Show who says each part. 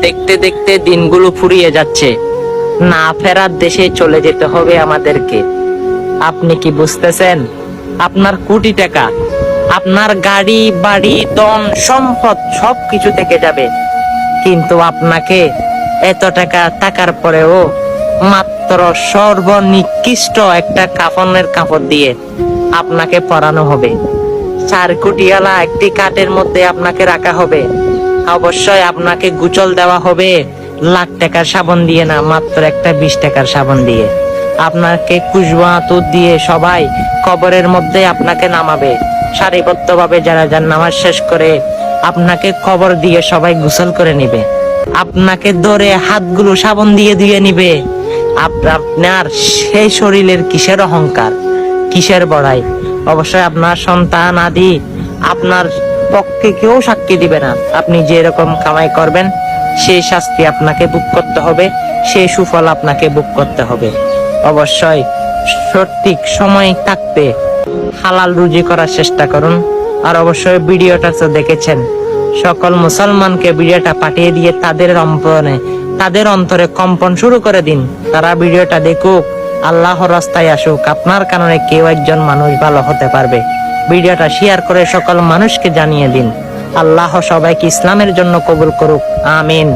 Speaker 1: দেখতে দেখতে দিনগুলো ফুরিয়ে যাচ্ছে, না ফেরার দেশে চলে যেতে হবে আমাদেরকে। আপনি কি বুঝতেছেন? আপনার কোটি টাকা, আপনার গাড়ি বাড়ি ধন সম্পদ সবকিছু থেকে যাবে, কিন্তু আপনাকে এত টাকা থাকার পরেও মাত্র সর্বনিকৃষ্ট একটা কাফনের কাপড় দিয়ে আপনাকে পরানো হবে। 4 কোটিওয়ালা একটি কাঠের মধ্যে আপনাকে রাখা হবে। অবশ্যই আপনাকে গোসল দেওয়া হবে লাখ টাকার সাবান দিয়ে না, মাত্র একটা 20 টাকার সাবান দিয়ে। আপনাকে খুশবু আতর দিয়ে সবাই কবরের মধ্যে আপনাকে নামাবে সারিবদ্ধভাবে। যারা যার নামাজ শেষ করে আপনাকে কবর দিয়ে সবাই গোসল করে নিবে, আপনাকে ধরে হাতগুলো সাবান দিয়ে ধুয়ে নিবে। আপনার সেই শরীরের কিসের অহংকার, কিসের বড়াই? অবশ্যই আপনার সন্তান আদি আপনার পক্ষে কেউ সাক্ষী দিবে না। আপনি যে রকম কামাই করবেন সেই শাস্তি আপনাকে ভোগ করতে হবে, সেই সুফল আপনাকে ভোগ করতে হবে। অবশ্যই সঠিক সময় থাকতে হালাল রুজি করার চেষ্টা করুন। আর অবশ্যই ভিডিওটা তো দেখেছেন, সকল মুসলমানকে ভিডিওটা পাঠিয়ে দিয়ে তাদের অন্তরে কম্পন শুরু করে দিন। তারা ভিডিওটা দেখুক, আল্লাহর রাস্তায় আসুক। আপনার কারণে কেউ একজন মানুষ ভালো হতে পারবে। ভিডিওটা শেয়ার করে সকল মানুষকে জানিয়ে দিন। আল্লাহ সবাইকে ইসলামের জন্য কবুল করুক, আমিন।